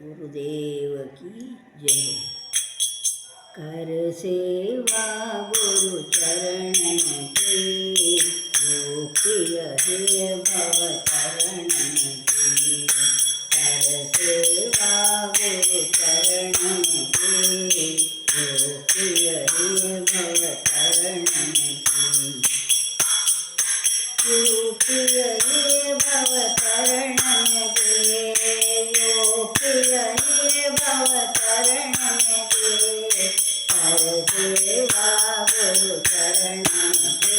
गुरुदेव की जय। कर सेवा गुरु चरण की, जो प्रिय हे भव चरण की। कर सेवा गुरु चरण की, जो प्रिय हे भव चरण की। जो प्रिय हे भव चरण के, जो प्रिय हे भव चरण के। कर सेवा गुरु चरण के,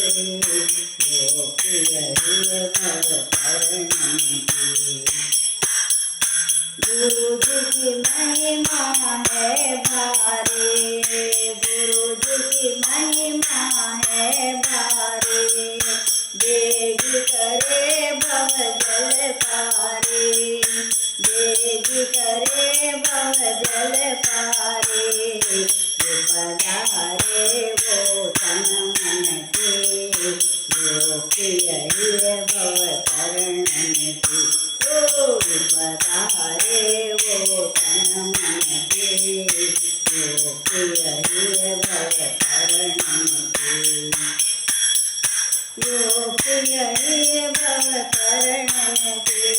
जो प्रिय हे भव चरण के। गुरु जी की महिमा है भारी, गुरु जी की महिमा है भारी। बेग करे भव जल पारे, बेग करे भव जल पारे। पधारे वो तन मन के, जो प्रिय हे भव चरण के। ओ पधारे वो तन मन के, जो प्रिय हे भव चरण के। जो प्रिय हे भव चरण के,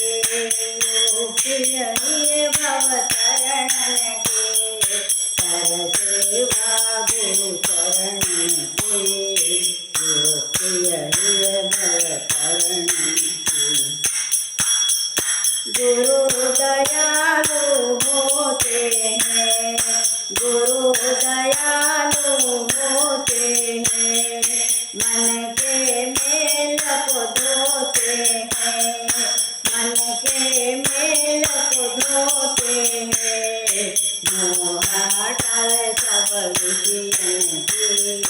जो प्रिय हे भव चरण के। कर सेवा गुरु चरण के, जो प्रिय हे भव चरण के। गुरु दयालु होते हैं, गुरु दयालु होते हैं। मन के मेल को धोते हैं, मन के मेल को धोते हैं। मोह हटाए सब विषयन की,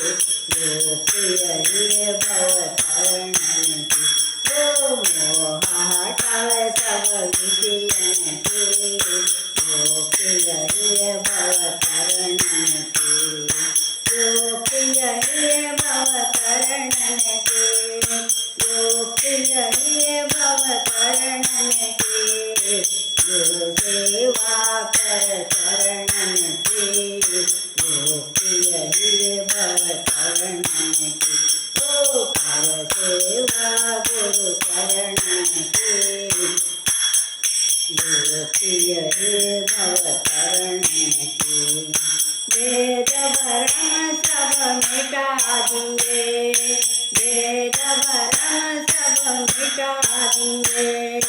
जो प्रिय हे भव चरण की। ओ मोह हटाए सब विषयन की, जो प्रिय हे भव चरण की। जो प्रिय हे भव चरण के, जो प्रिय हे भव चरण के। गुरु सेवा कर चरण के, जो प्रिय हे भव चरण के। ओ कर सेवा गुरु चरण के, जो प्रिय हे भव चरण के। वेद भरम सब मिटा दिए, वेद भरम सब मिटा दिए।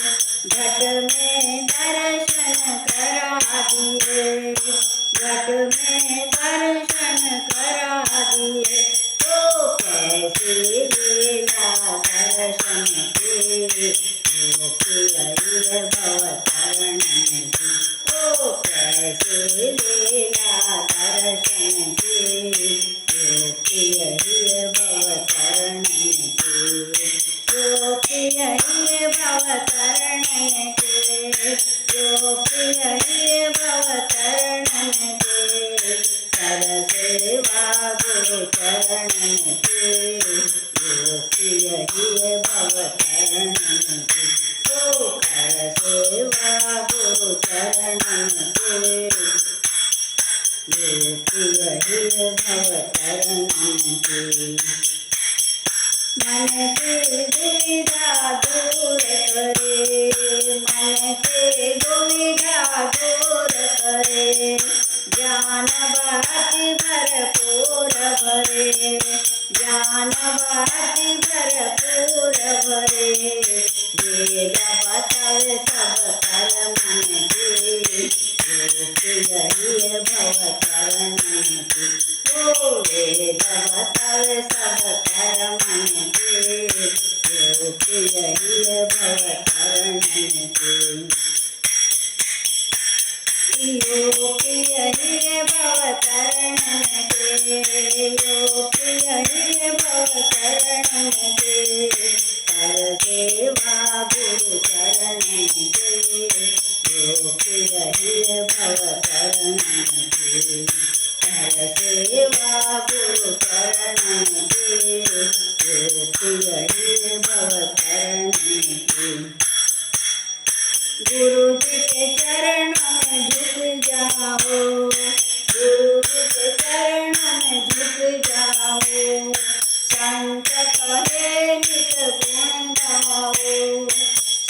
घट में दर्शन करा दिए, घट में दर्शन करा दिए। ओ कैसी लीला दर्शन की, जो प्रिय हे भव चरण की। ओ कैसी लीला दर्शन की, जो प्रिय हे भव चरण की। जो प्रिय हे भव चरण के, जो प्रिय हे भव चरण के। कर सेवा गुरु चरण के, जो प्रिय हे भव चरण के। ओ कर सेवा गुरु चरण के, जो प्रिय हे भव चरण के। मन के दुविधा दूर करे, मन के दुविधा दूर करे। ज्ञान बाति भरपूर भरे, ज्ञान बाति भरपूर भरे। वेद बतावे सब कर मन के, जो प्रिय हे भव चरण के। ओ वेद बतावे सब कर मन के, जो प्रिय हे भव चरण के। जो प्रिय हे भव चरण के, जो प्रिय हे भव चरण के। कर सेवा गुरु चरण के, जो प्रिय हे भव चरण के। कर सेवा गुरु चरण के, जो प्रिय हे भव चरण के। गुरु जी के चरणों में गाओ,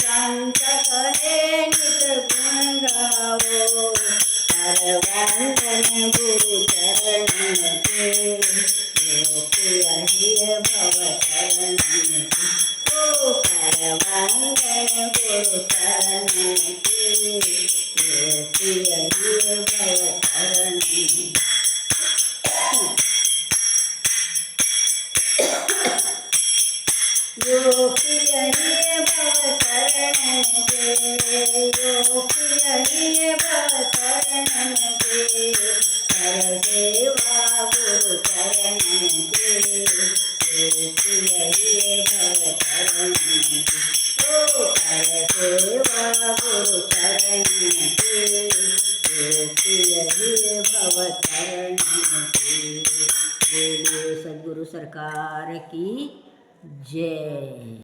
संत कहे नित गुण गाओ। कर वंदन गुरु चरणन के, योगी भव चरणन के। ओ कर वंदन गुरु चरणन के, योगी भव चरणन के। यो प्रिय भव चरणन के, यो प्रिय भव चरणन के। कर सेवा गुरु चरणन के, यो प्रिय भव चरणन के। ओ कर सेवा गुरु चरणन के, यो प्रिय भव चरणन के। बोलिए सद्गुरु सरकार की जय।